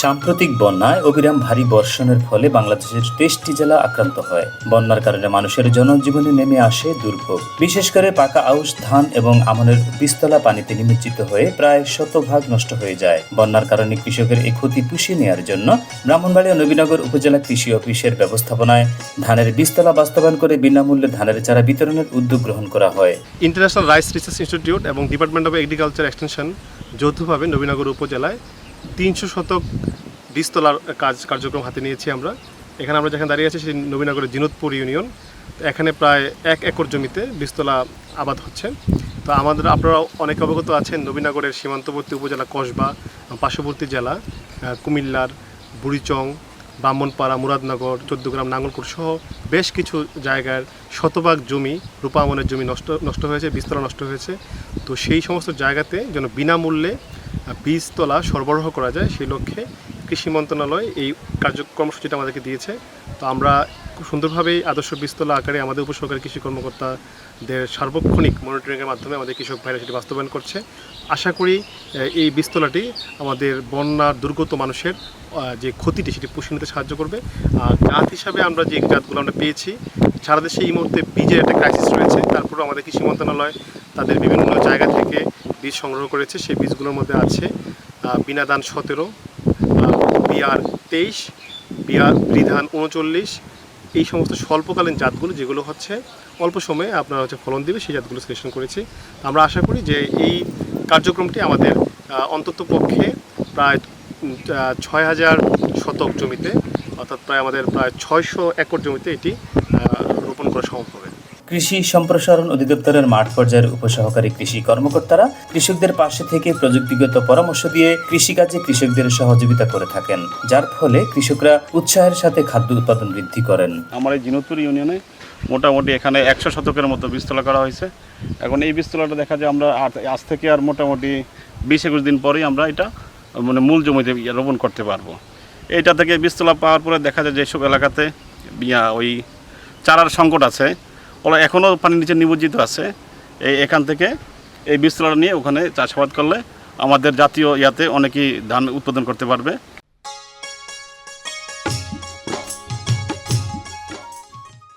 সাম্প্রতিক বন্যায় অবিরাম ভারী বর্ষণের ফলে বাংলাদেশের 23টি জেলা আক্রান্ত হয়। বন্যার কারণে মানুষের জনজীবনে নেমে আসে দুর্ভোগ। বিশেষ করে পাকা আউশ ধান এবং আমনের বীজতলা পানিতে নিমজ্জিত হয়ে প্রায় শতভাগ নষ্ট হয়ে যায়। বন্যার কারণে কৃষকের এই ক্ষতি পুষিয়ে নেওয়ার জন্য ব্রাহ্মণবাড়িয়া নবীনগর উপজেলা কৃষি অফিসের ব্যবস্থাপনায় ধানের বীজতলা বাস্তবায়ন করে বিনামূল্যে ধানের চারা বিতরণের উদ্যোগ গ্রহণ করা হয়। ইন্টারন্যাশনাল রাইস রিসার্চ ইনস্টিটিউট এবং ডিপার্টমেন্ট অফ এগ্রিকালচার এক্সটেনশন যৌথভাবে নবীনগর উপজেলায় 300 শতক বীজতলার কার্যক্রম হাতে নিয়েছি আমরা। এখানে আমরা যেখানে দাঁড়িয়ে আছি সেই নবীনগরের জিনতপুর ইউনিয়ন। এখানে প্রায় 1 একর জমিতে বীজতলা আবাদ হচ্ছে। তো আপনারা অনেকে অবগত আছেন, নবীনগরের সীমান্তবর্তী উপজেলা কসবা, পার্শ্ববর্তী জেলা কুমিল্লার বুড়িচং, ব্রাহ্মণপাড়া, মুরাদনগর, 14 গ্রাম, নাঙ্গলকোট সহ বেশ কিছু জায়গার শতভাগ জমি, রূপা আমনের জমি নষ্ট হয়েছে, বীজতলা নষ্ট হয়েছে। তো সেই সমস্ত জায়গাতে যেন বিনামূল্যে বীজতলা সরবরাহ করা যায়, সেই লক্ষ্যে কৃষি মন্ত্রণালয় এই কর্মসূচিটা আমাদেরকে দিয়েছে। তো আমরা খুব সুন্দরভাবেই আদর্শ বীজতলা আকারে আমাদের উপসহকারী কৃষি কর্মকর্তাদের সার্বক্ষণিক মনিটরিংয়ের মাধ্যমে আমাদের কৃষক ভাইরা সেটি বাস্তবায়ন করছে। আশা করি এই বীজতলাটি আমাদের বন্যার দুর্গত মানুষের যে ক্ষতিটি সেটি পুষিয়ে নিতে সাহায্য করবে। আর জাত হিসাবে আমরা যে জাতগুলো আমরা পেয়েছি, সারা দেশে এই মুহূর্তে বীজের একটা ক্রাইসিস রয়েছে। তারপরেও আমাদের কৃষি মন্ত্রণালয় তাদের বিভিন্ন জায়গা থেকে বীজ সংগ্রহ করেছে। সেই বীজগুলোর মধ্যে আছে বিনাদান 17, বিআর 23, বিধান 39, এই সমস্ত স্বল্পকালীন জাতগুলো যেগুলো হচ্ছে অল্প সময়ে আপনারা ফলন দেবে, সেই জাতগুলো সিলেকশন করেছি। আমরা আশা করি যে এই কার্যক্রমটি আমাদের অন্তত পক্ষে প্রায় 6000 শতক জমিতে, অর্থাৎ আমাদের প্রায় 600 একর জমিতে এটি রোপণ করা সম্ভব হবে। কৃষি সম্প্রসারণ অধিদপ্তরের মাঠ পর্যায়ের উপসহকারী কৃষি কর্মকর্তারা কৃষকদের পাশে থেকে প্রযুক্তিগত পরামর্শ দিয়ে কৃষিকাজে কৃষকদের সহযোগিতা করে থাকেন, যার ফলে কৃষকরা উৎসাহের সাথে খাদ্য উৎপাদন বৃদ্ধি করেন। আমার এই জিনতপুর ইউনিয়নে মোটামুটি এখানে 100 শতকের মতো বীজতলা করা হয়েছে। এখন এই বীজতলাটা দেখা যায় আমরা আজ থেকে আর মোটামুটি 20-21 দিন পরেই আমরা এটা মূল জমিতে রোপণ করতে পারবো। এইটা থেকে বীজতলা পাওয়ার পরে দেখা যায় যেসব এলাকাতে ওই চারার সংকট আছে, ওরা এখনও পানির নিচে নিমজ্জিত আছে, এখান থেকে এই বীজতলাটা নিয়ে ওখানে চাষাবাদ করলে আমাদের জাতীয় অনেকেই ধান উৎপাদন করতে পারবে।